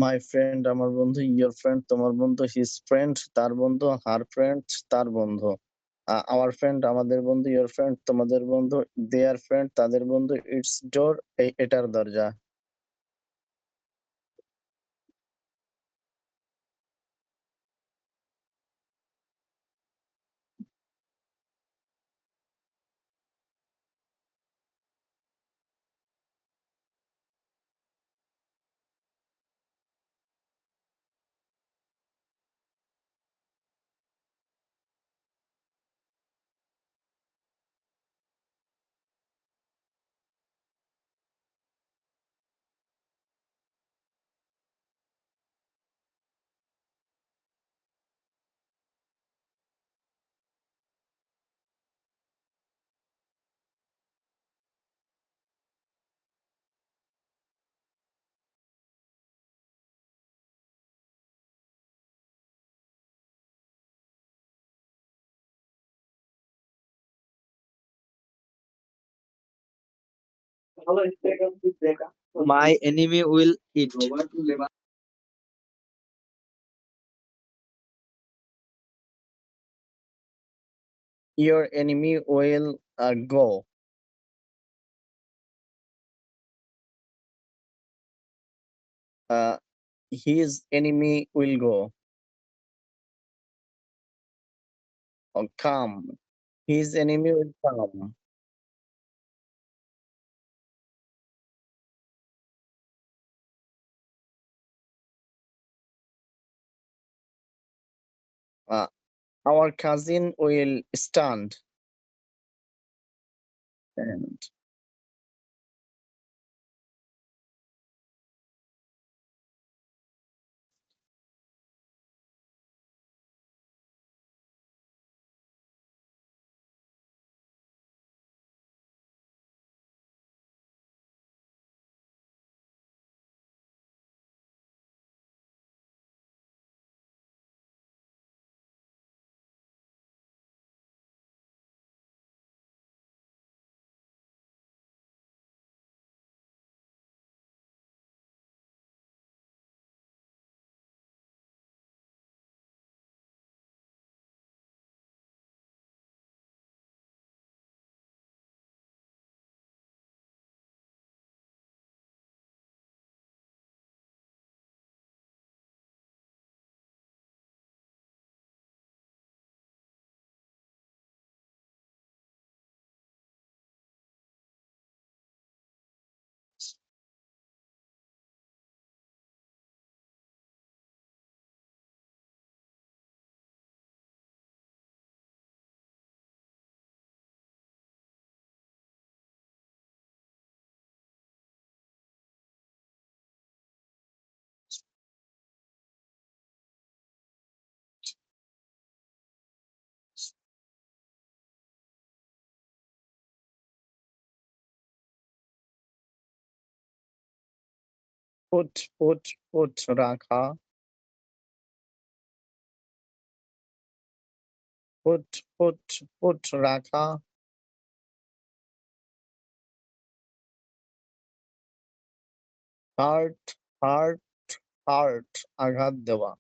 My friend আমার বন্ধু, your friend তোমার বন্ধু, হিজ ফ্রেন্ড তার বন্ধু, হার ফ্রেন্ড তার বন্ধু, আওয়ার ফ্রেন্ড আমাদের বন্ধু, ইয়োর ফ্রেন্ড তোমাদের বন্ধু, দেয়ার ফ্রেন্ড তাদের বন্ধু, ইটস ডোর এটার দরজা। My enemy will eat. Your enemy will go. His enemy will go. Or come. His enemy will come. Uh, our cousin will stand. And put রাখা, put রাখা, হার্ট হার্ট হার্ট আঘাত দেওয়া।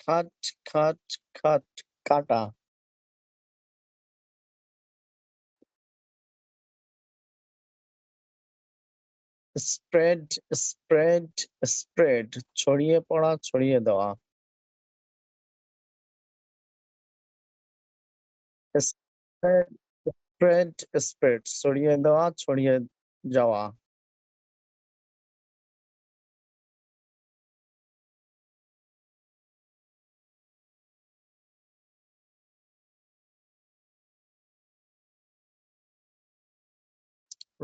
খাট, খাট, খাট, কাটা। স্প্রেড, স্প্রেড, স্প্রেড, ছড়িয়ে পড়া, ছড়িয়ে দেওয়া। স্প্রেড, স্প্রেড, স্প্রেড, ছড়িয়ে দেওয়া, ছড়িয়ে যাওয়া।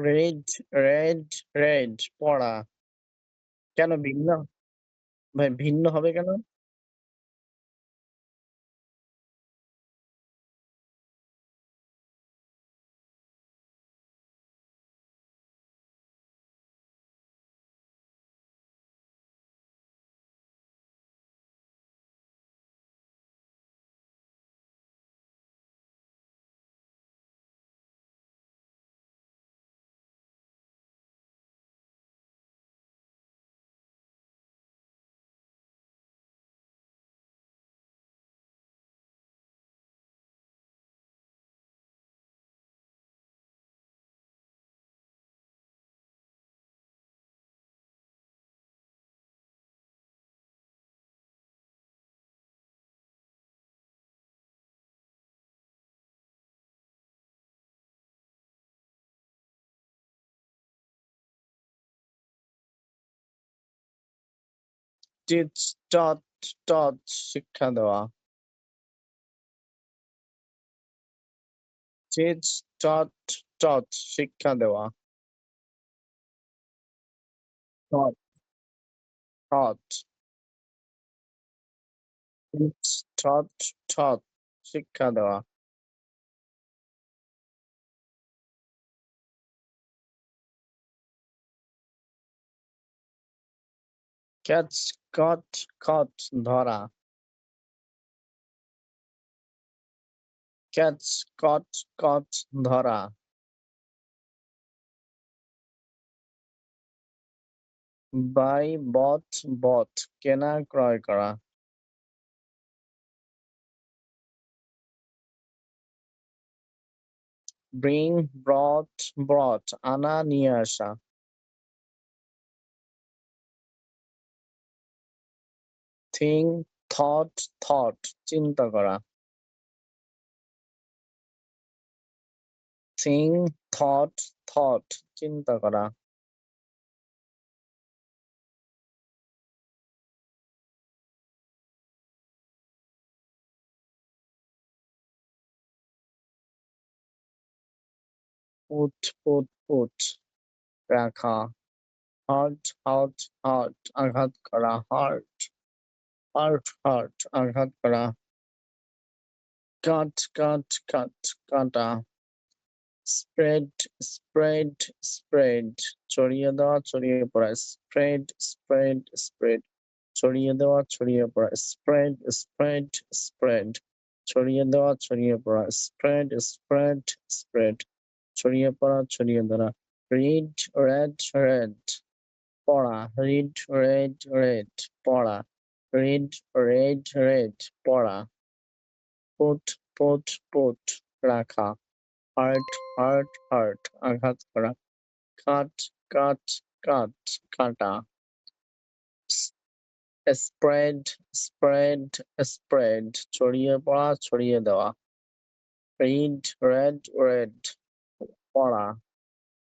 রেড, রেড, রেড, পড়া। কেন ভিন্ন? ভাই ভিন্ন হবে কেন? টিচ, টচ, টচ, শিক্ষা দেওয়া। টিচ, টচ, টচ, শিক্ষা দেওয়া। Touch, touch, teach, touch, touch, শিক্ষা দেওয়া। ক্যাচ, কচ, কচ, ধরা। ক্যাচ, কচ, কচ, ধরা। বাই, বট, বট, কেনা, ক্রয় করা। ব্রিং, ব্রট, ব্রট, আনা, নিয়ে আসা। থিং, থট, থট, চিন্তা করা। থিং, থট, থট, চিন্তা করা। পুট, পুট, পুট, রাখা। হার্ট, হার্ট, হার্ট, আঘাত করা। হার্ট, হার্ট, হার্ট, আঘাত করা। কাট, কাট, কাট, কাটা। স্প্রেড, স্প্রেড, স্প্রেড, ছড়িয়ে দেওয়া, ছড়িয়ে পড়া। স্প্রেড, স্প্রেড, স্প্রেড, ছড়িয়ে দেওয়া, ছড়িয়ে পড়া। স্প্রেড, স্প্রেড, স্প্রেড, ছড়িয়ে দেওয়া, ছড়িয়ে পড়া। স্প্রেড, স্প্রেড, স্প্রেড, ছড়িয়ে পড়া, ছড়িয়ে দেওয়া। রিড, রেড, রেড, পড়া। রিড, রেড, রেড, পড়া। রিড, রেড, রেড, পড়া। পুট, পুট, পুট, রাখা। হার্ট, হার্ট, হার্ট, আঘাত করা। কাট, কাট, কাট, কাটা। স্প্রেড, স্প্রেড, স্প্রেড, ছড়িয়ে পড়া, ছড়িয়ে দেওয়া। রিড, রেড, রেড, পড়া।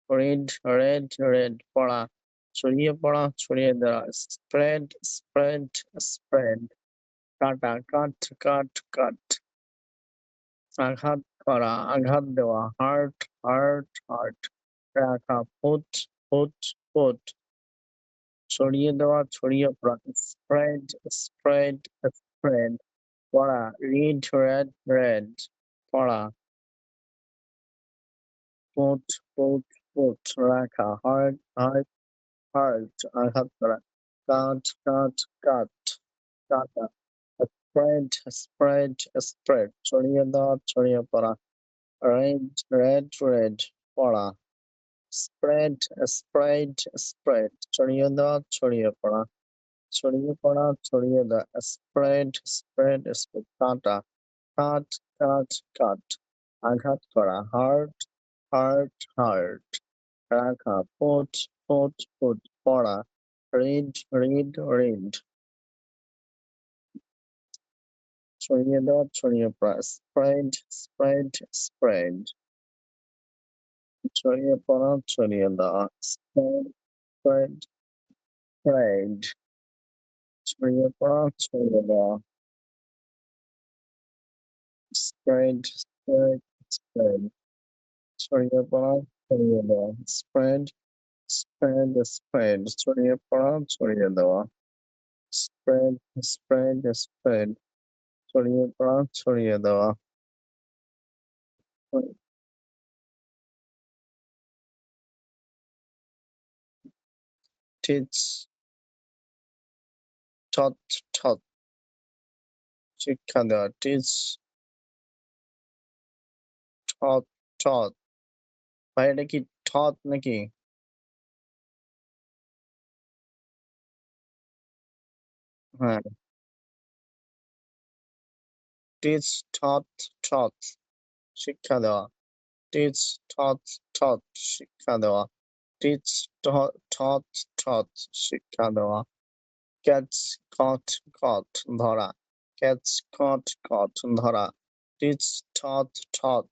রিড, রেড, রেড, পড়া। ছড়িয়ে পড়া, ছড়িয়ে দেওয়া। স্প্রেড, স্প্রেড, স্প্রেড, কাটা। কাট, কাট, কাট, আঘাত করা, আঘাত দেওয়া। হার্ট, হার্ট, হার্ট, রাখা। ফুট, ফুট, ফুট, ছড়িয়ে দেওয়া, ছড়িয়ে পড়া। স্প্রেড, স্প্রেড, স্প্রেড, পড়া। রিড, রেড, রেড, পড়া। ফুট, ফুট, ফুট, রাখা। হার্ট, হার্ট, হার্ট, আঘাত করা। কাট, কাট, কাট, কাটা। স্প্রেড, স্প্রেড, স্প্রেড, ছড়িয়ে দেওয়া, ছড়িয়ে পড়া। রেড, রেড, রেড, পড়া। স্প্রেড, স্প্রেড, স্প্রেড, ছড়িয়ে দেওয়া, ছড়িয়ে পড়া। ছড়িয়ে পড়া, ছড়িয়ে দেওয়া। Spread, spread, spread. কাটা, কাট, কাট, কাট। আঘাত করা। Hurt, hurt, hurt. রাখা। Put, put, put. পড়া। Read, read, read. ছড়িয়ে দেওয়া, ছড়িয়ে পড়া। Spread, spread, spread. ছড়িয়ে পড়া, ছড়িয়ে দেওয়া। Spread, spread, spread. ছড়িয়ে পড়া, ছড়িয়ে দেওয়া। Spread, spread, spread. ছড়িয়ে পড়া, ছড়িয়ে দেওয়া। Spread, spread, spread. ছড়িয়ে পড়া, ছড়িয়ে দেওয়া। Spread, spread, spread. ছড়িয়ে পড়া, ছড়িয়ে দেওয়া। টিচ, ঠত, ঠত। শিক্ষা দেওয়া। টিচ, ঠত, ঠত। ভাই এটা কি ঠত নাকি? হ্যাঁ। টিচ, ঠত, ঠত। শিক্ষা দেওয়া। টিচ, ঠত, ঠত। শিক্ষা দেওয়া। টিচ, ঠত, ঠত। শিক্ষা দেওয়া। ক্যাচ, কট, কট। ধরা। ক্যাচ, কট, কট। ধরা। টিচ, ঠত, ঠত।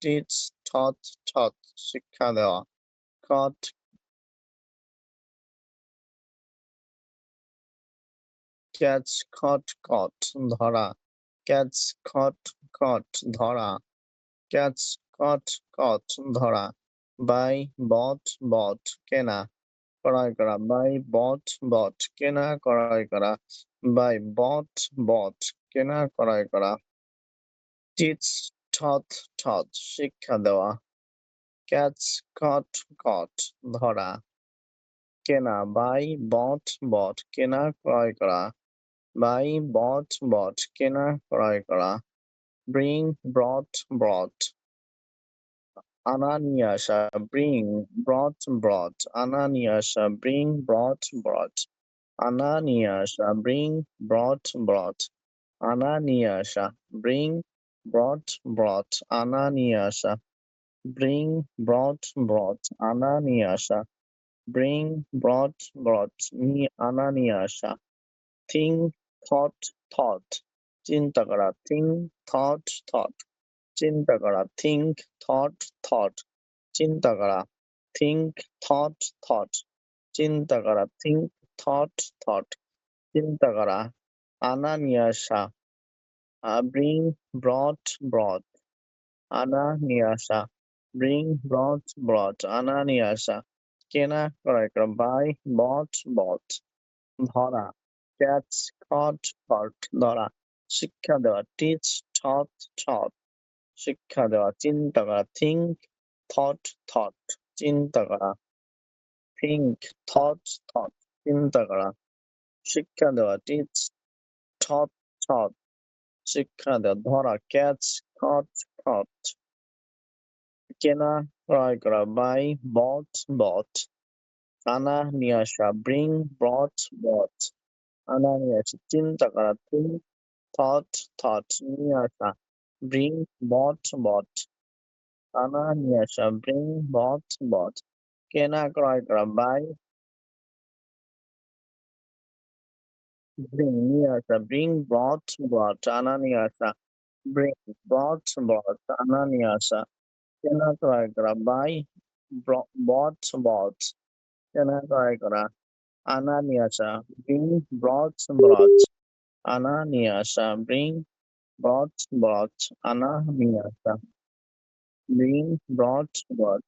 টিচ, ঠত, ঠত। শিক্ষা দেওয়া। কট, ক্যাচ, খট, কট। ধরা। ক্যাচ, খট, কট। ধরা। ক্যাচ, কট, কট। ধরা। বাই, বট, বট। কেনা, ক্রয় করা। বাই, বট, বট। কেনা, ক্রয় করা। বাই, বট, বট। কেনা, ক্রয় করা। টিচ, ঠত, ঠত। শিক্ষা দেওয়া। ক্যাচ, কট, কট। ধরা। কেনা। বাই, বট, বট। কেনা, ক্রয় করা। বাই, বট, বট। কেনা, ক্রয় করা। ব্রিং, ব্রট, ব্রট। আনা, নিয়ে আসা। ব্রিং, ব্রট, ব্রট। আনা, নিয়ে আসা। ব্রিং, ব্রট, ব্রট। আনা, নিয়ে আসা। ব্রিং, ব্রট, ব্রট। আনা, নিয়ে আসা। ব্রিং, ব্রট, ব্রট। আনা, নিয়ে আসা। ব্রিং, ব্রট, ব্রট। আনা, নিয়ে আসা। ব্রিং, ব্রট, ব্রট। আনা, নিয়ে আসা। Thing, thought, thought. চিন্তা করা। Thing, thought, thought. চিন্তা করা। Think, thought, thought. চিন্তা করা। Think, thought, thought. চিন্তা করা। Think, thought, thought. চিন্তা করা। আনা, নিয়ে আসা। ব্রিং, ব্রট, ব্রট। আনা, নিয়ে আসা। ব্রিং, ব্রট, ব্রট। আনা, নিয়ে আসা। কেনা, ক্রয় করা। বাই, বট, বট। ধরা। ক্যাচ, কট, কট। ধরা। শিক্ষা দেওয়া। টিচ, ঠট, ঠট। শিক্ষা দেওয়া। চিন্তা করা। Think, thought, thought. চিন্তা করা। Think, thought, thought. চিন্তা করা। শিক্ষা দেওয়া। টিচ, ঠট, ঠট। শিক্ষা দেওয়া। ধরা। ক্যাচ, কট, কট। কেনা, ক্রয় করা। বাই, বট, বট। আনা, নিয়ে আসা। ব্রিং, ব্রট, বট। আনা, নিয়ে আসা। চিন্তা করা। Think, thought, thought. নিয়ে আসা। ব্রিং, বট, বট। আনা, নিয়ে আসা। ব্রিং, বট, বট। কেনা, ক্রয় করা। বাই, ব্রিং, নিয়ে আসা। ব্রিং, বট, বট। আনা, নিয়ে আসা। ব্রিং, বট, বট। আনা, নিয়ে আসা। কেনা, ক্রয় করা। বাই, বট, বট। কেনা, ক্রয় করা। আনা, নিয়ে আসা। ব্রিং, ব্রট, ব্রট। আনা, নিয়ে আসা। ব্রিং, ব্রট, ব্রট। আনা, নিয়ে আসা। Bring, ব্রট, ব্রট।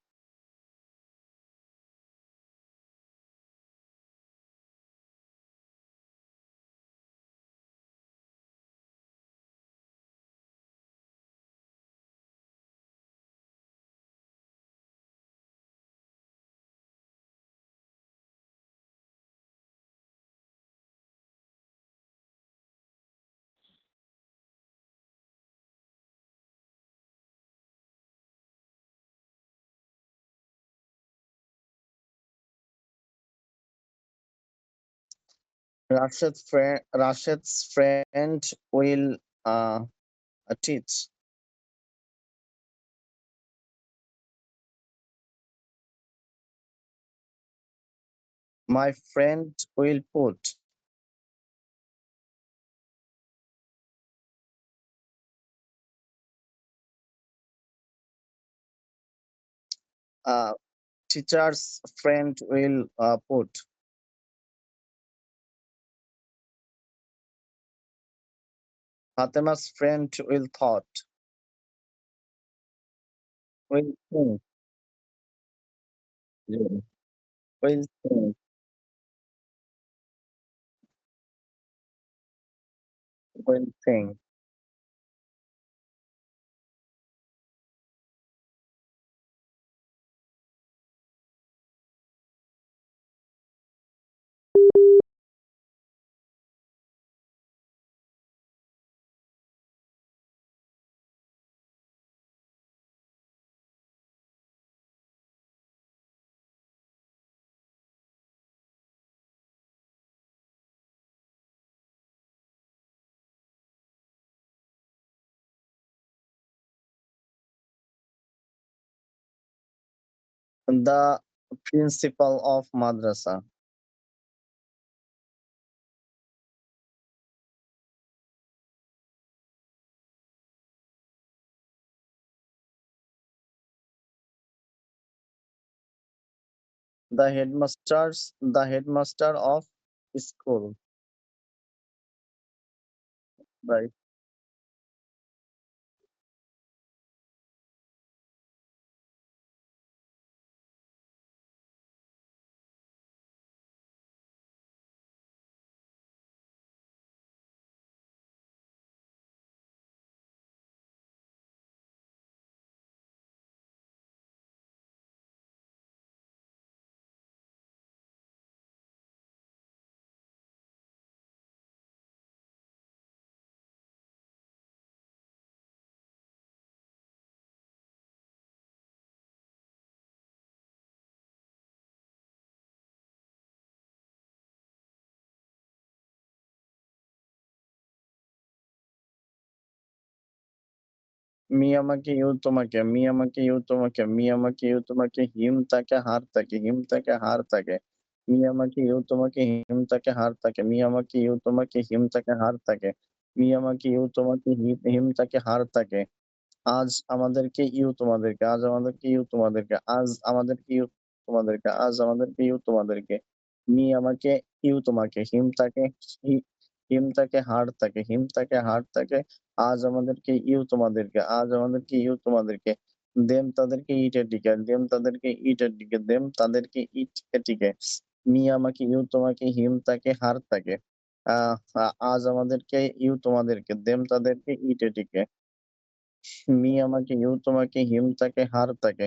Rashid's friend will teach. My friend will put. Uh, Teacher's friend will put. Fatema's friend will thought. Will think. Yeah. Will think. Will think. The principal of madrasa. The headmaster of school. Right. হিম তাকে হার তাকে হিম তাকে হার তাকে me আমাকে you তোমাকে হিম তাকে হার তাকে me আমাকে you তোমাকে হিম তাকে হার তাকে আজ আমাদেরকে ইউ তোমাদেরকে আজ আমাদেরকে ইউ তোমাদেরকে আজ আমাদেরকে ইউ তোমাদেরকে আজ আমাদেরকে ইউ তোমাদেরকে মি আমাকে ইউ তোমাকে হিম তাকে হার তাকে হিম তাকে হার তাকে আজ আমাদেরকে ইউ তোমাদেরকে আজ আমাদেরকে ইউ তোমাদেরকে দেম তাদেরকে ইটের দিকে দেম তাদেরকে ইটের দিকে দেম তাদেরকে ইট এটিকে মি আমাকে ইউ তোমাকে হিম তাকে হার তাকে আজ আমাদেরকে ইউ তোমাদেরকে দেম তাদেরকে ইট এটিকে মি আমাকে ইউ তোমাকে হিম তাকে হার তাকে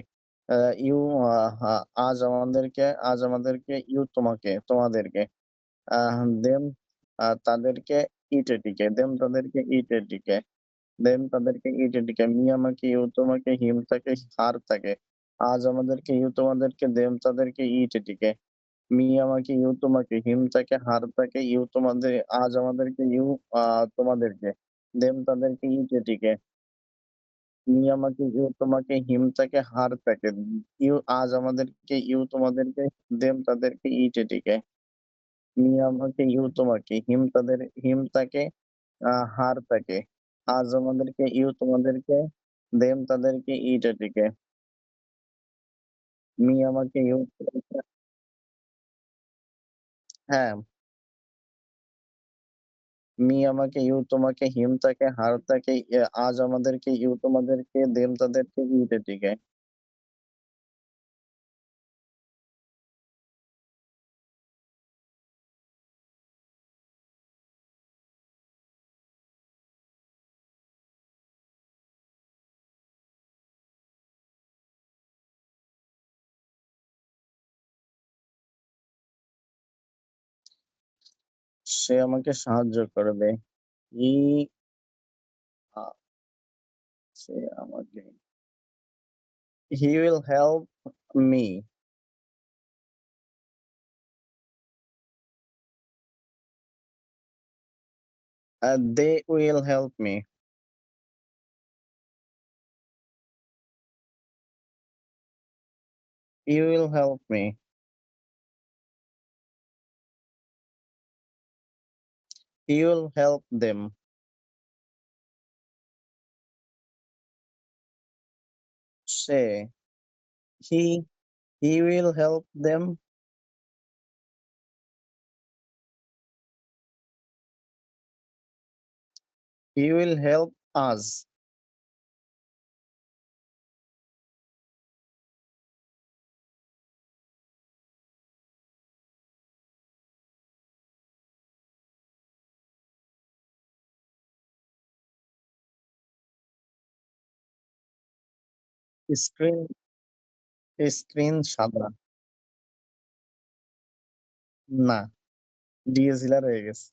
আ ইউ আ হা আজ আমাদেরকে ইউ তোমাদেরকে দেম তাদেরকে ইটেটিকে দেম তাদেরকে ইটেটিকে দেম তাদেরকে ইটেটিকে মি আমাকে ইউ তোমাকে হিম তাকে হার তাকে আজ আমাদেরকে ইউ তোমাদেরকে দেম তাদেরকে ইটেটিকে মি আমাকে ইউ তোমাকে হিম তাকে হার তাকে ইউ তোমাদের আজ আমাদেরকে ইউ তোমাদেরকে দেম তাদেরকে ইটেটিকে মি আমাকে ইউ তোমাকে হিম তাকে হার তাকে ইউ আজ আমাদেরকে ইউ তোমাদেরকে দেম তাদেরকে ইটেটিকে মি আমাকে ইউ তোমাকে হিম তাকে হার তাকে আজ আমাদেরকে ইউ তোমাদেরকে দেম তাদেরকে ইটেটিকে মি আমাকে ইউ হ্যাঁ, মি আমাকে ইউ তোমাকে হিম তাকে হার তাকে আজ আমাদেরকে ইউ তোমাদেরকে দেম তাদেরকে ইটেটিকে সে আমাকে সাহায্য করবে। হি আ সে আমাকে He will help me. They will help me. You will help me. You will help them. Say, he he will help them. He will help us. Screen screen সাদা। না, ডিএসএলআর হয়ে গেছে।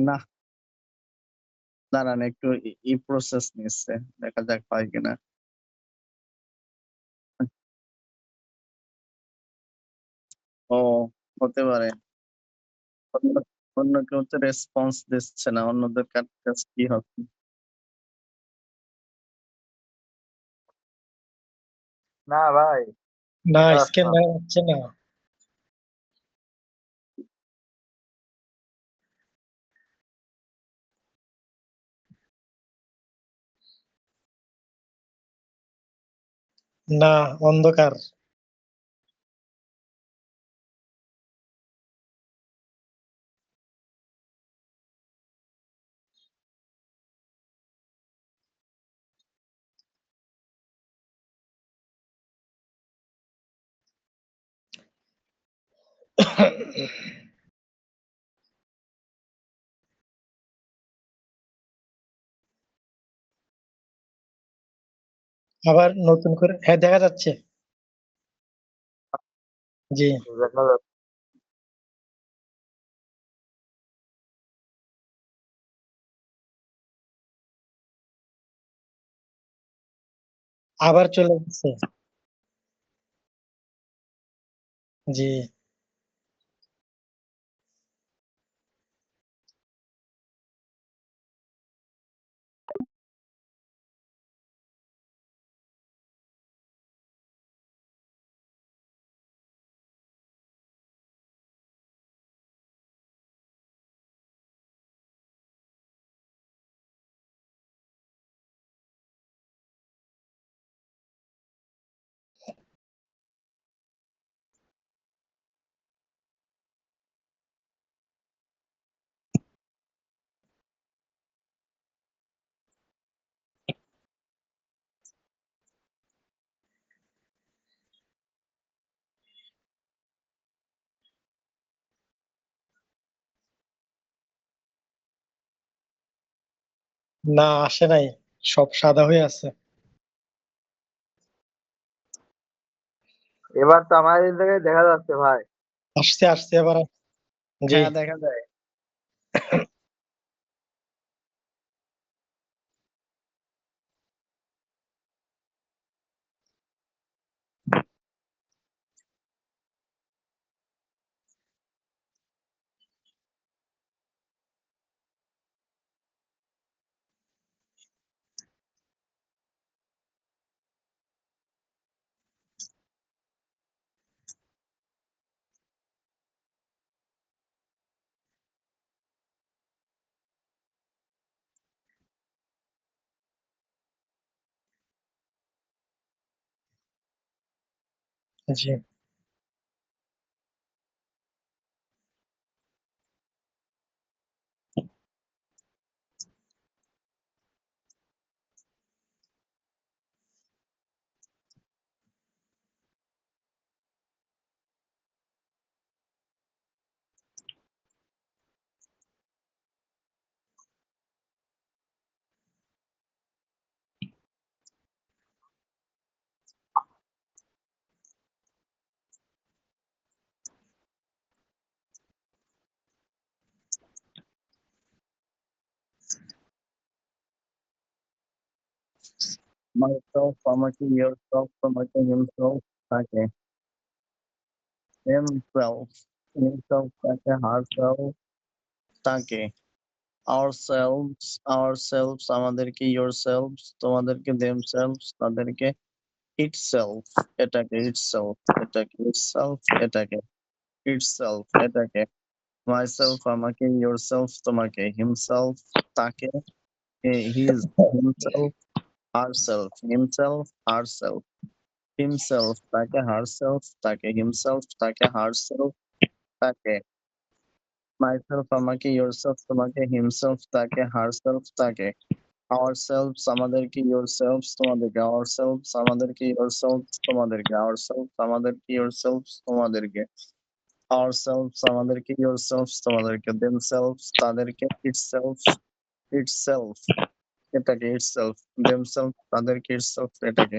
না, দাঁড়ান একটু প্রসেস নিচ্ছে। দেখা যাক হয় কিনা। ও, হতে পারে। অন্য অন্য কেউ তো রেসপন্স দিচ্ছে না। অন্যদের কাজ কি হবে? না ভাই, না, দেখা যাচ্ছে স্ক্যান না। দেখা যাচ্ছে না। না, অন্ধকার। আবার নতুন করে, হ্যাঁ দেখা যাচ্ছে। জি। দেখা যাচ্ছে। আবার চলে গেছে। জি। না, আসে নাই, সব সাদা হয়ে আছে। এবার তো আমার এই জায়গায় দেখা যাচ্ছে ভাই। আসছে আসছে এবার। জি। হ্যাঁ, দেখা যায়। জি। myself আমাকে yourself তোমাকে himself তাকে himself himself তাকে herself তাকে ourselves আমাদেরকে yourselves তোমাদেরকে themselves তাদেরকে itself এটাকে itself এটাকে itself এটাকে itself এটাকে myself আমাকে yourself তোমাকে himself তাকে his himself herself himself তাকে herself তাকে himself তাকে herself তাকে myself আমাকে yourself তোমাকে himself তাকে herself তাকে ourselves আমাদেরকে yourselves তোমাদেরকে ourselves আমাদেরকে yourselves তোমাদেরকে ourselves আমাদেরকে yourselves তোমাদেরকে ourselves আমাদেরকে yourselves তোমাদেরকে themselves তাদেরকে itself এটাকে itself themselves তাদেরকে itself এটাকে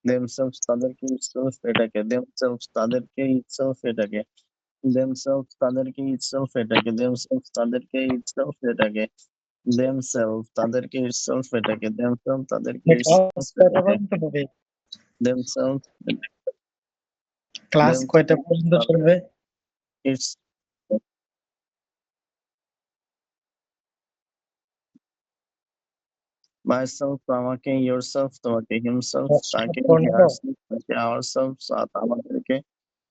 themselves তাদেরকে itself এটাকে themselves তাদেরকে itself এটাকে themselves তাদেরকে itself এটাকে themselves তাদেরকে itself এটাকে themselves তাদেরকে itself এটাকে themselves তাদেরকে ক্লাস itself কয়টা এটাকে পর্যন্ত হবে? themselves ক্লাস কয়টা পর্যন্ত চলবে? it's myself আমাকে yourself তোমাকে himself তাকে পনেরো। herself তাকে ourselves আমাদেরকে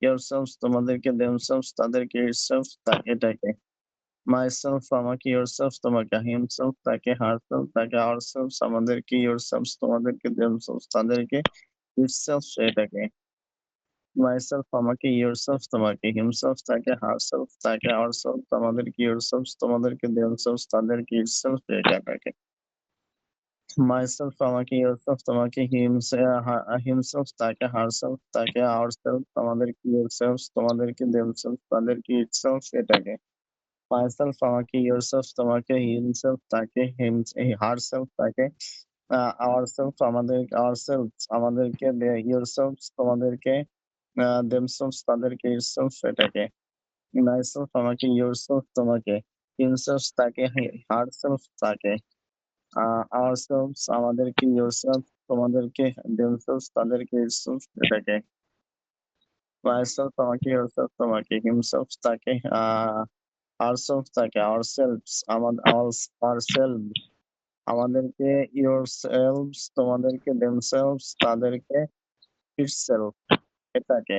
yourselves তোমাদেরকে themselves তাদেরকে itself এটাকে myself আমাকে yourself তোমাকে himself তাকে herself তাকে ourselves আমাদেরকে yourselves তোমাদেরকে themselves তাদেরকে itself এটাকে myself আমাকে yourself তোমাকে himself তাকে herself তাকে ourselves আমাদেরকে yourselves তোমাদেরকে themselves তাদেরকে itself এটাকে myself আমাকে yourself তোমাকে himself তাকে herself তাকে ourselves আমাদেরকে yourselves তোমাদেরকে themselves তাদেরকে itself এটাকে myself আমাকে yourself তোমাকে himself তাকে herself তাকে ourselves আমাদেরকে yourselves তোমাদেরকে themselves তাদেরকে itself এটাকে myself আমাকে yourself তোমাকে himself তাকে herself তাকে ourselves আমাদেরকে yourself তোমাদেরকে themselves তাদেরকে itself এটাকে myself আমাকে yourself তোমাকে himself তাকে ourselves তাকে ourselves ourselves আমাদেরকে yourselves তোমাদেরকে themselves তাদেরকে itself এটাকে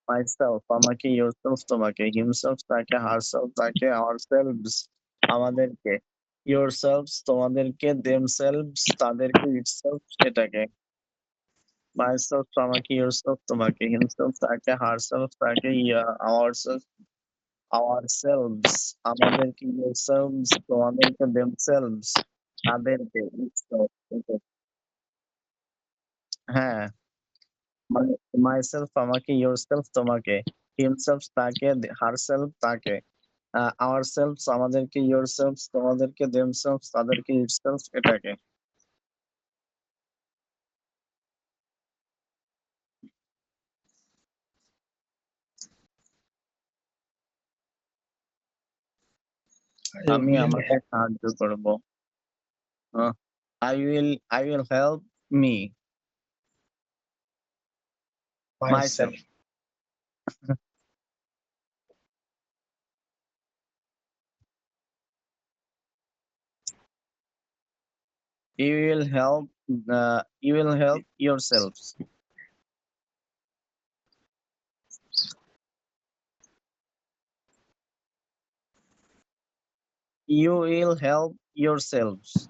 myself আমাকে yourself তোমাকে himself তাকে herself তাকে ourselves আমাদেরকে yourselves তোমাদেরকে themselves তাদেরকে itself এটাকে myself আমাকে yourself তোমাকে himself তাকে herself তাকে ourselves আমাদেরকে yourselves তোমাদেরকে themselves তাদেরকে itself হ্যাঁ myself আমাকে yourself তোমাকে himself তাকে herself তাকে ourselves আমাদেরকে yourselves তোমাদেরকে themselves তাদেরকে itself এটাকে আমি আমাকে সাহায্য করব I will help me myself you will help yourselves you will help yourselves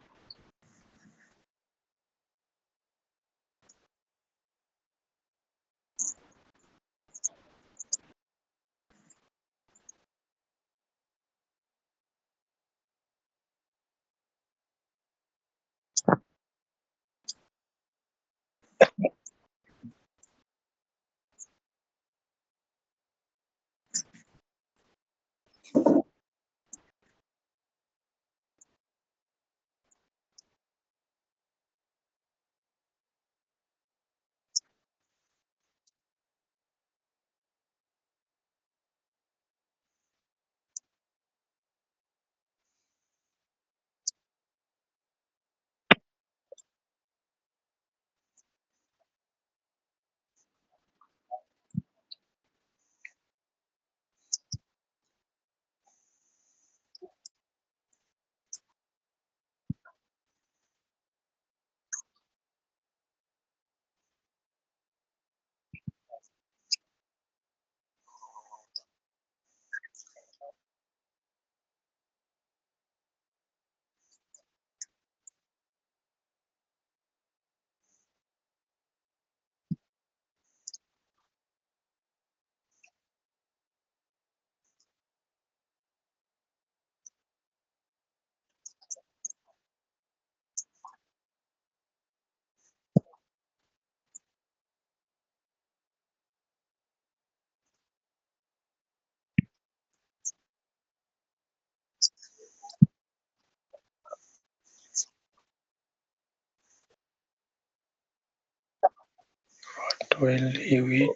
will you eat?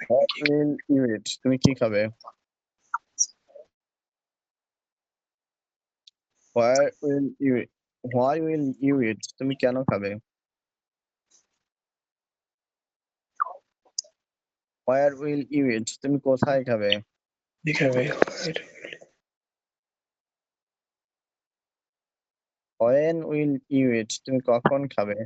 What will you eat? তুমি কি খাবে? Where will you eat? Why will you eat? তুমি কেন খাবে? Where will you eat? তুমি কোথায় খাবে? কি খাবে? When will you eat? তুমি কখন খাবে?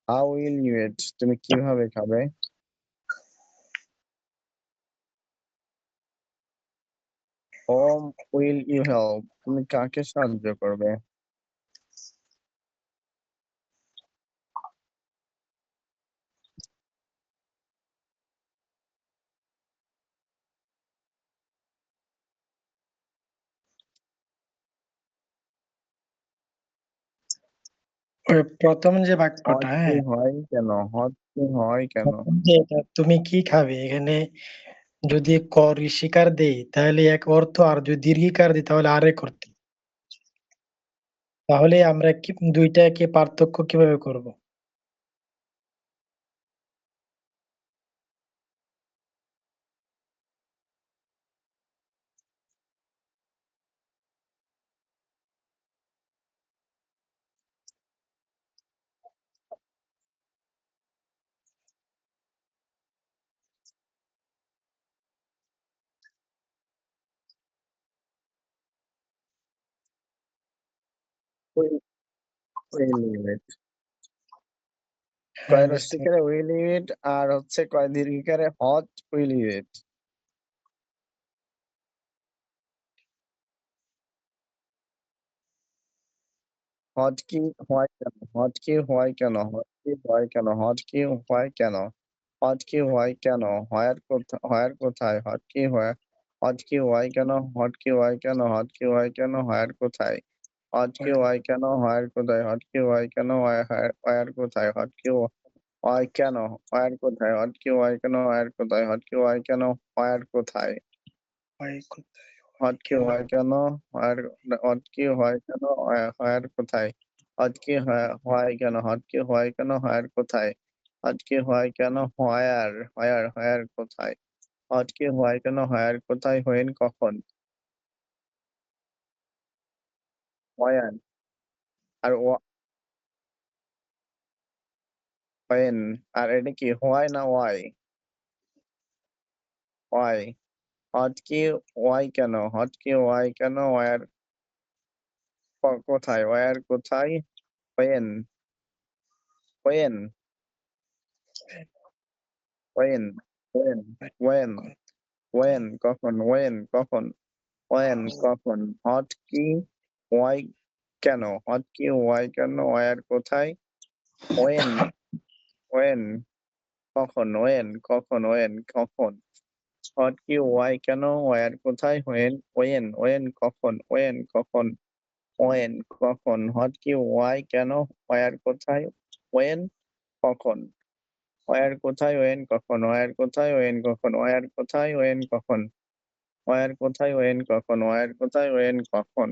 How will you eat? তুমি কিভাবে খাবে? Whom will you help? তুমি কাকে সাহায্য করবে? ওই প্রথম যে হট বাক্যটা, কি হ্যাঁ, হয় কেন? হট কি হয় কেন? প্রথম যে এটা, তুমি কি খাবে, এখানে যদি ক ঋষিকার দেই তাহলে এক অর্থ, আর যদি দীর্ঘিকার দিই তাহলে আরেক অর্থ। তাহলে আমরা কি দুইটাকে পার্থক্য কিভাবে করব? Will you eat? হ্যাঁ, কয় বুঝতে রস্যিকারে will you eat আর হচ্ছে কয় দীর্ঘিকারে hot will you eat? Hot কি হয় কেন? হট কি হয় কেন? হট কি হয় কেন? হট কি হয় কেন? হট কি হয় কেন? হয়ার কোথায়? হট কি হয়? হট কি হয় কেন? হট কি হয় কেন? হট কি হয় কেন? হয়ার কোথায়? হট কি হয় কেন? হয়ার কোথায়? হট কি হয় কেন? হয়ার কোথায়? হট কি হয় কেন? হয়ার কোথায়? হট কি হয় কেন? হয়ার কোথায়? হট কি হয় কেন? হয়ার কোথায়? হয়। হট কি হয় কেন? হট কি হয় কেন? হয়ার কোথায়? হট কি হয় কেন? হট কি হয় কেন? হয়ার কোথায়? হট কি হয় কেন? হয়ার কোথায়? হট কি হয় কেন? হয়ার কোথায়? হোয়েন কখন? হোয়েন আর হোয়েন আর এটা কি হোয়াই না ওয়াই? ওয়াই। হট কি ওয়াই কেন? হট কি ওয়াই কেন? ওয়ার কোথায়? ওয়ার কোথায়? When when when when when when কখন? ওয়েন কখন? ওয়েন কখন? হট কি ওয়াই কেন? হট কি ওয়াই কেন? ওয়ার কোথায়? ওয়েন ওয়েন কখন? ওয়েন কখন? ওয়েন কখন? হট কি ওয়াই কেন? ওয়ার কোথায়? ওয়েন কখন? ওয়েন কখন? ওয়েন কখন? হট কি ওয়াই কেন? ওয়ার কোথায়? ওয়েন কখন? ওয়ার কোথায়? ওয়েন কখন? ওয়ার কোথায়? ওয়েন কখন? ওয়ার কোথায়? ওয়েন কখন? ওয়ার কোথায়? ওয়েন কখন? ওয়ার কোথায়? ওয়েন কখন?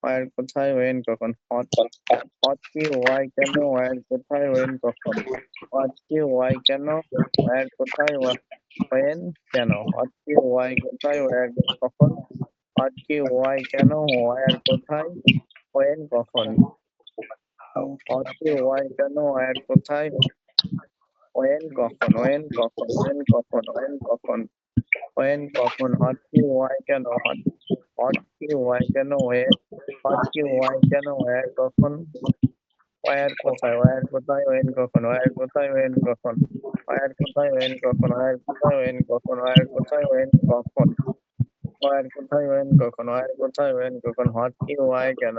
ওয়ার কোথায়? ওয়েন কখন? হট কি ওয়াই কেন? ওয়ার কোথায়? ওয়েন কখন? হট কি ওয়াই কেন? ওয়ার কোথায়? ওয়েন কেন? হট কি ওয়াই কোথায়? ওয়ার কখন? হট কি ওয়াই কেন? ওয়ার কোথায়? ওয়েন কখন? হট কি ওয়াই কেন? ওয়ার কোথায়? ওয়েন কখন? ওয়েন কখন? ওয়েন কখন? ওয়েন কখন? ওয়েন কখন? হট কি ওয়াই কেন? হট কি ওয়াই কেন? হট কি ওয়াই কেন? ওয়ার কখন? ওয়ার কোথায়? ওয়ার কোথায়? ওয়েন কখন? ওয়ার কোথায়? ওয়েন কখন? ওয়ার কোথায়? ওয়েন কখন? ওয়ার কোথায়? ওয়েন কখন? ওয়ার কোথায়? ওয়েন কখন? ওয়ার কোথায়? ওয়েন কখন? ওয়ার কোথায়? ওয়েন কখন? হট কি ওয়াই কেন?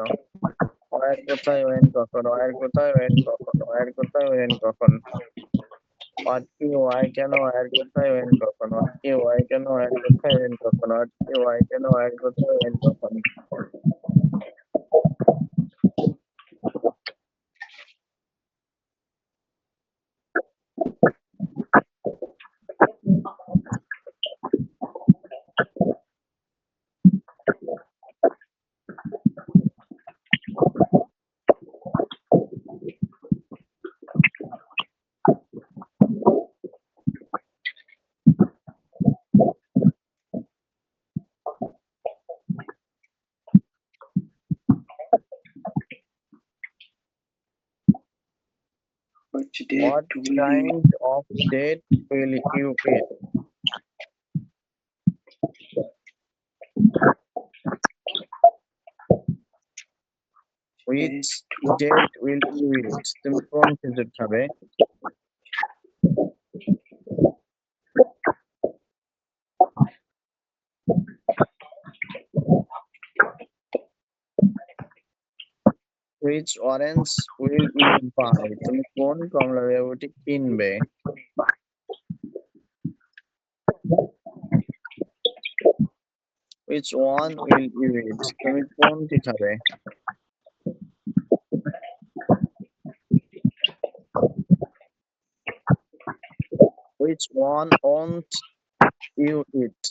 ওয়ার কোথায়? ওয়েন কখন? ওয়ার কোথায়? ওয়েন কখন? ওয়ার কোথায়? ওয়েন কখন? হট কি ওয়াই কেন? ওয়ার কোথায়? ওয়েন কখন? হট কি ওয়াই কেন? ওয়ার কোথায়? ওয়েন কখন? হট কি ওয়াই কেন? ওয়ার কোথায়? ওয়েন কখন? What kind of date will you eat? Which date will you eat? তুমি কোন খেজুর খাবে? Which orange will you buy? তুমি কোন কমলা লেবুটি কিনবে? Which one will you eat? তুমি কোনটি খাবে? Which one won't you eat?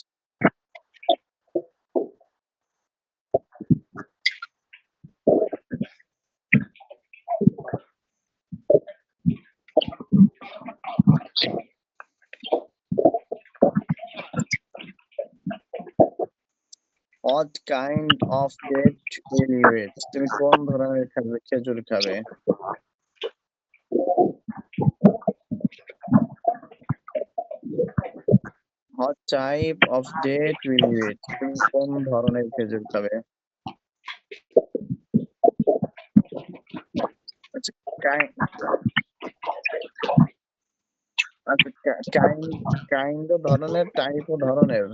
What kind of date will you eat? তুমি কোন ধরনের খেজুর খাবে? What type of date will you eat? তুমি কোন ধরনের খেজুর খাবে? আচ্ছা, কাইন্ড ধরনের, টাইপ ও ধরনের।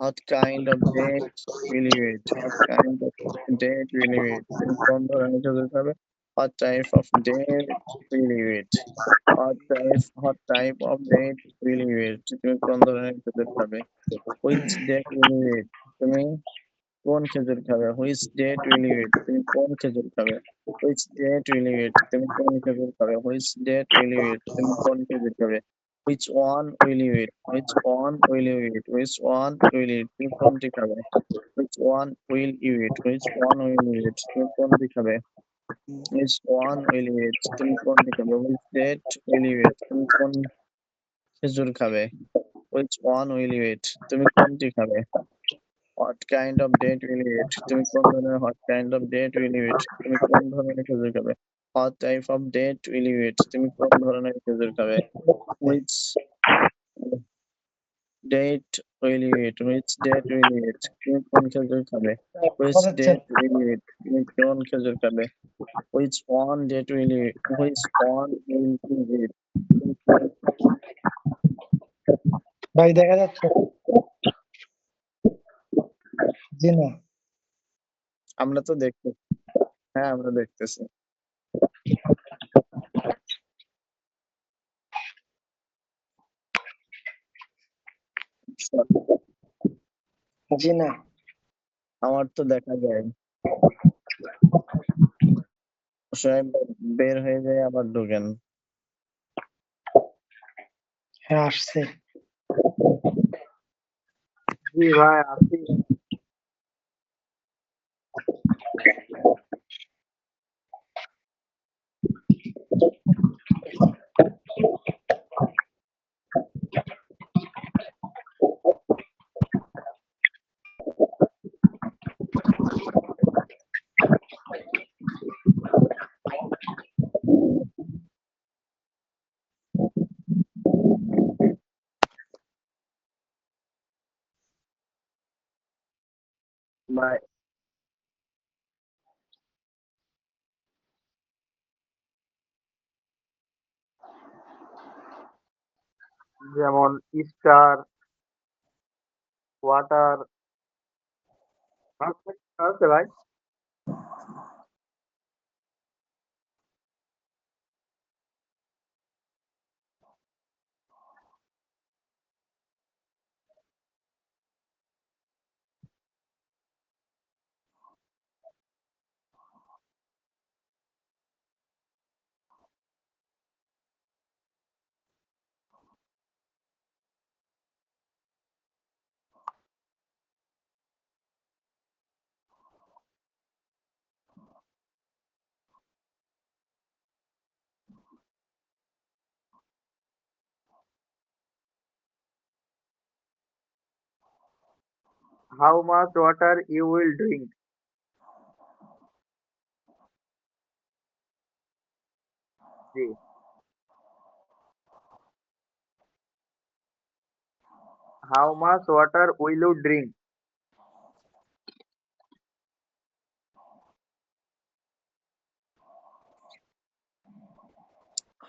What kind of date will you eat? What kind of date will you eat? তুমি কোন ধরনের খেজুর খাবে? What type of date will you eat? What type of date will you eat? তুমি কোন ধরনের খেজুর খাবে? Which date will you eat? তুমি কোন খেজুর খাবে? Which date will you eat? তুমি কোন খেজুর খাবে? Which date will you eat? তুমি কোন খেজুর খাবে? Which date will you eat? তুমি কোন খেজুর খাবে? Which one will you eat? Which one will you eat? Which one will you eat? তুমি কোনটি খাবে? Which one will you eat? Which one will you eat? তুমি কোনটি খাবে? Which one will you eat? তুমি কোনটি খাবে? Which date will you eat? তুমি কোন খেজুর খাবে? Which one will you eat? তুমি কোনটি খাবে? What kind of date will you eat? তুমি কোন ধরনের what kind of date will you eat? তুমি কোন ধরনের খেজুর খাবে? What type of date will you eat? তুমি কোন ধরনের খেজুর খাবে? Which date will you eat? Which date will you eat? তুমি কোন খেজুর খাবে? Which date will you eat? তুমি কোন খেজুর খাবে? Which one date will you eat? Which one will you eat? ভাই দেখা যাচ্ছে? জি না। আমরা তো দেখতেছি। হ্যাঁ, আমরা দেখতেছি। জি না। আমার তো দেখা যায়। সোহেব ভাই বের হয়ে যায় আবার ঢোকেন। হ্যাঁ, আসছে। জি ভাই আসি। ভাই যেমন স্টার, ওয়াটার আছে ভাই। How much water you will drink? G. How much water will you drink?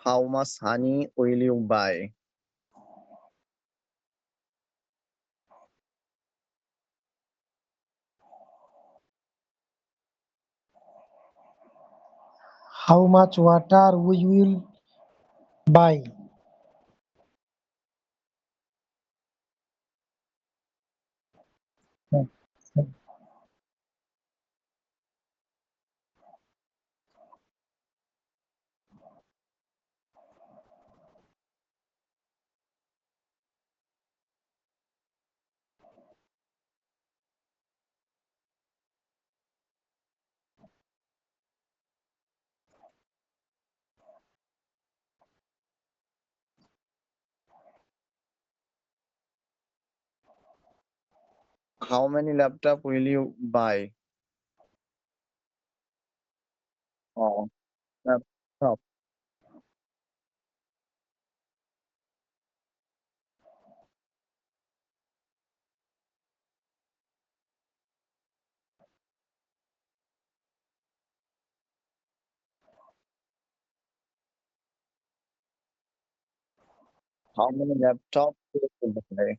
How much honey will you buy? How much water we will buy? How many laptop will you buy? Oh, laptop. How many laptop will you buy?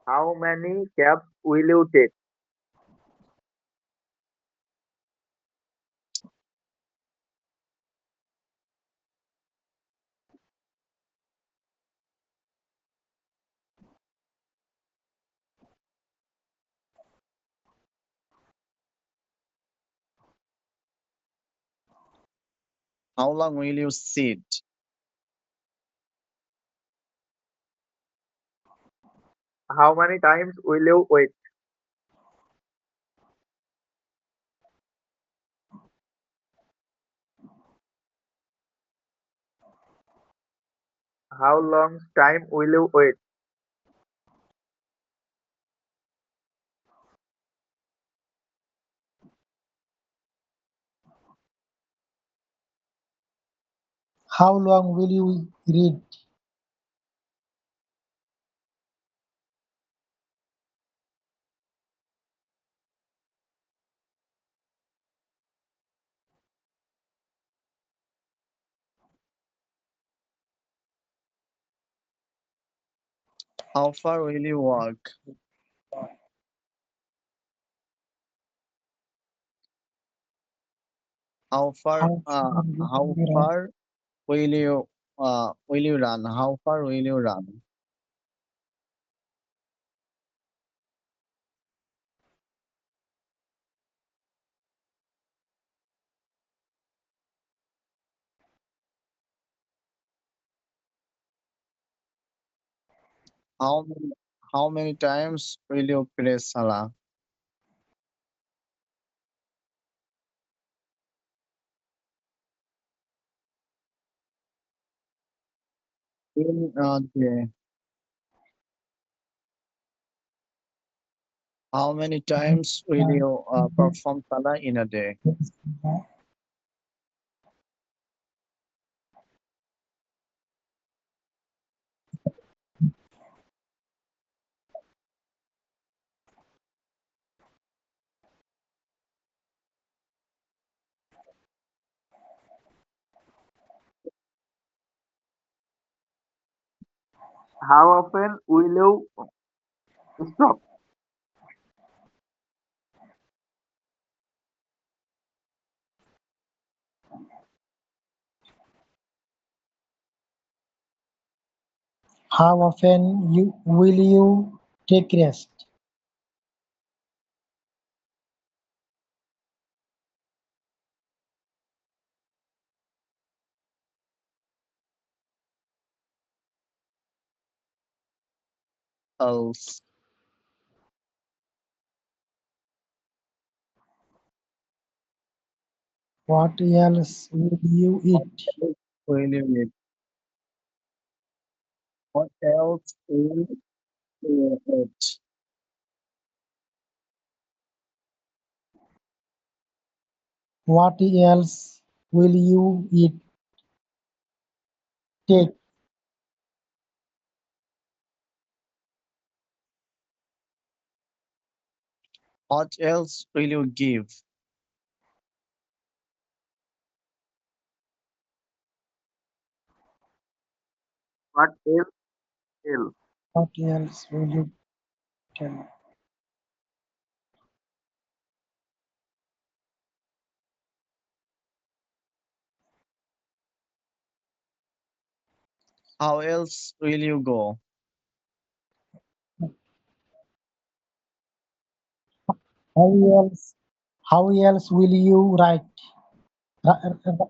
How many cabs will you take? How long will you sit? How many times will you wait? How long time will you wait? How long will you read? How far will you walk? How far How uh far will how you run? far will you run? How far will you run? How many how many times will you pray Salah? In a day. How many times will you perform Salah in a day? How often will you stop? How often will you take rest? Else. What else will you What eat? else will you eat? What else will you eat? What else will you eat? Take. What else will you give? What else tell? What else will you tell? How else will you go? How else? How else will you write? Ri- ri-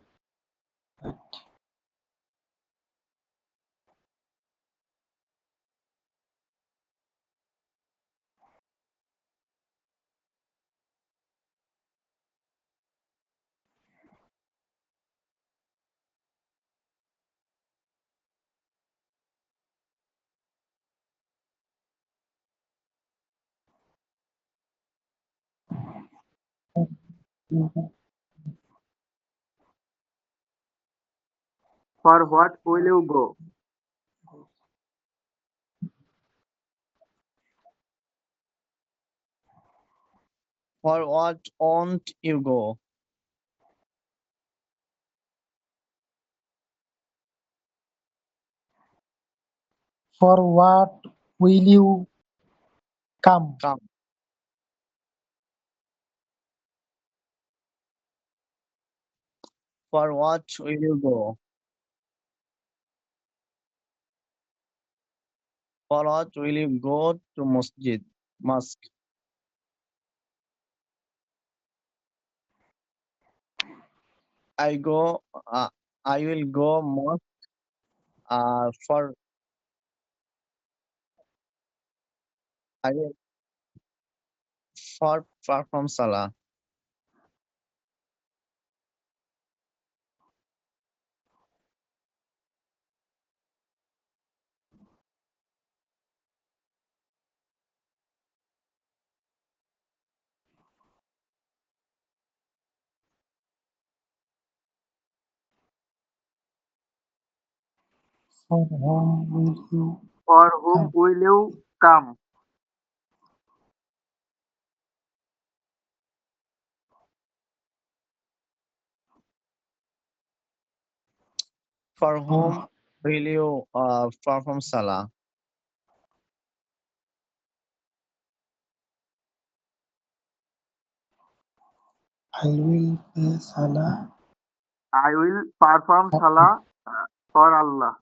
For what will you go? For what won't you go? For what will you come? Come. For what will you go? For what will you go to masjid? Mosque. I go. I will go mosque. For I will for perform salah. For whom will you For whom come? will you come? For For whom will you perform salah? I will pay Salah. I will perform salah for Allah.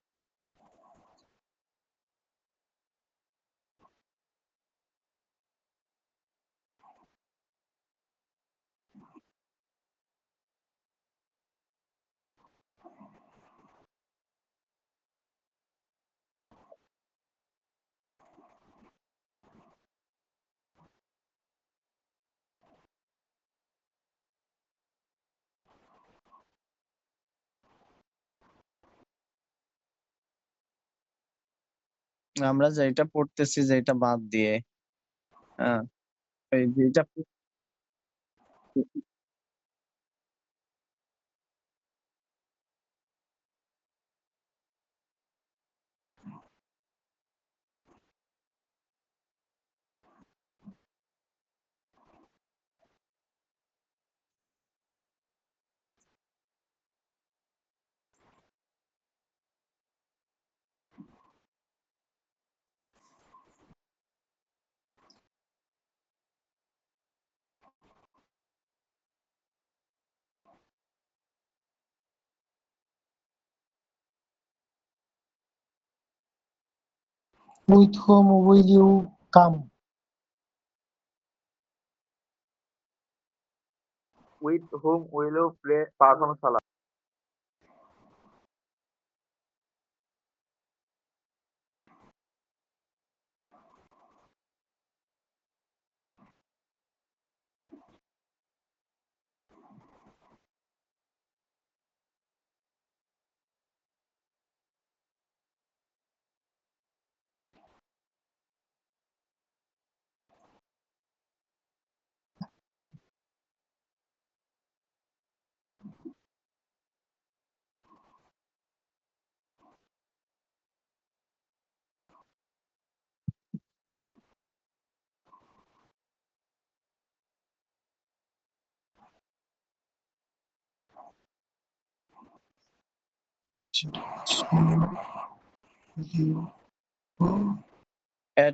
আমরা যেটা পড়তেছি যেটা বাদ দিয়ে হ্যাঁ এই যেটা With whom will you come? With whom will you perform salah? At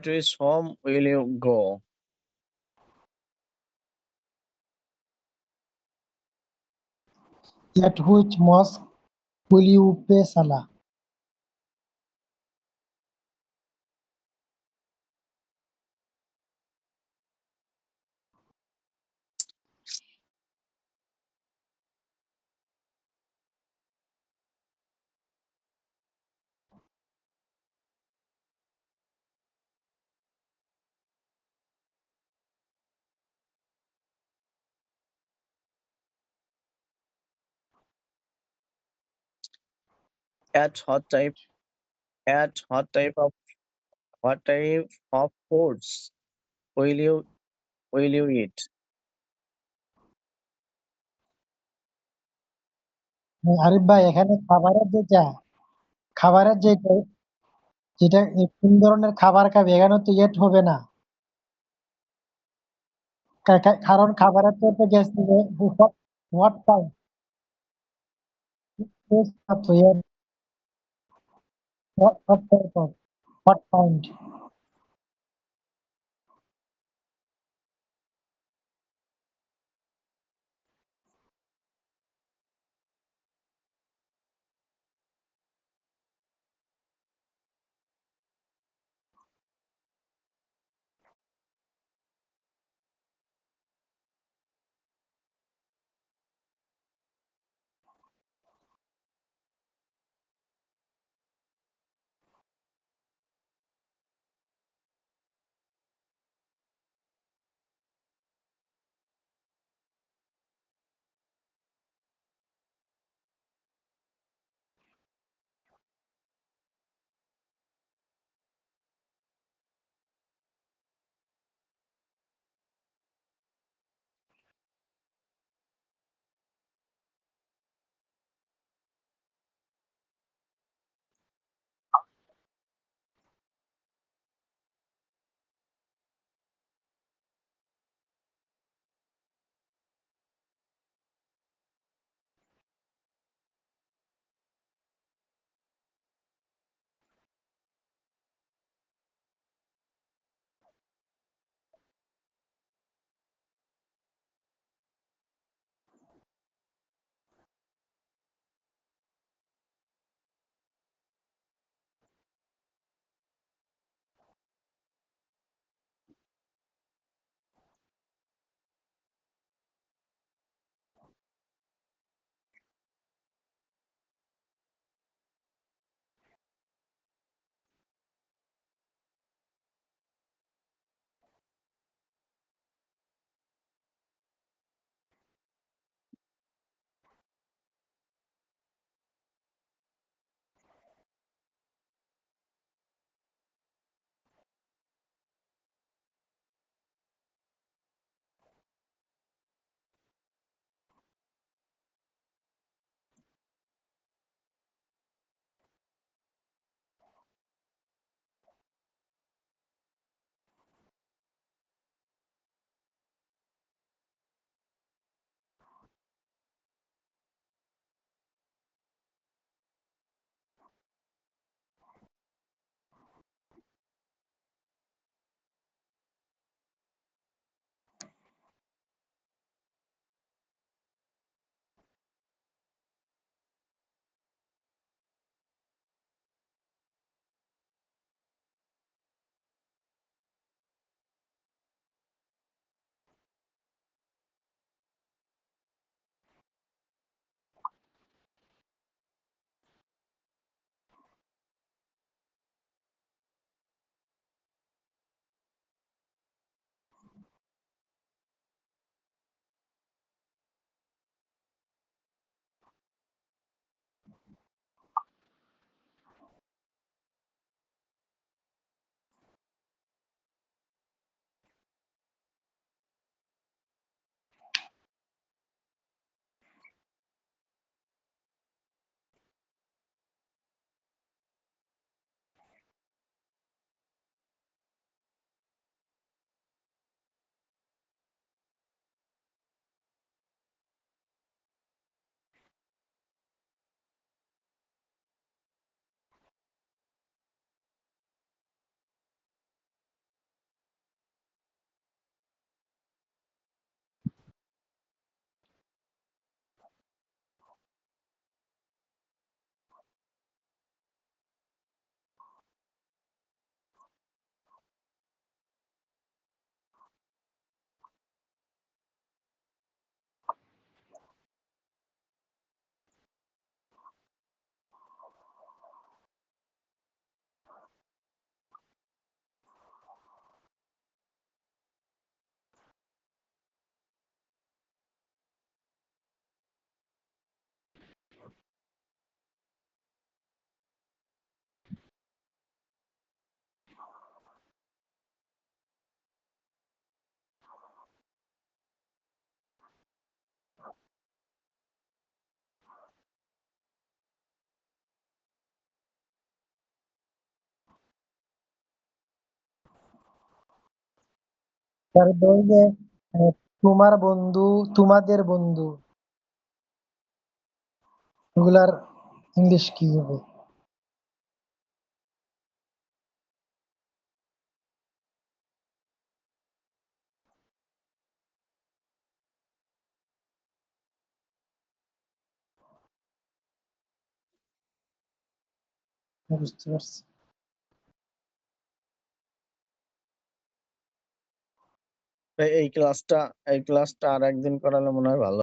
which home will you go? At which mosque will you pray Salah? At at what type of foods will you eat? Arif ভাই এখানে খাবারের যেটা যেটা কোন ধরনের খাবার খাবে এখানে তো এট হবে না। কারণ খাবারের তো একটা গ্যাস নিবে what time what type of what point তারপর ওই যে তোমার বন্ধু, তোমাদের বন্ধু এগুলার ইংলিশ কি হবে? বুঝতে পারছি। এই ক্লাসটা আর একদিন করালে মনে হয় ভালো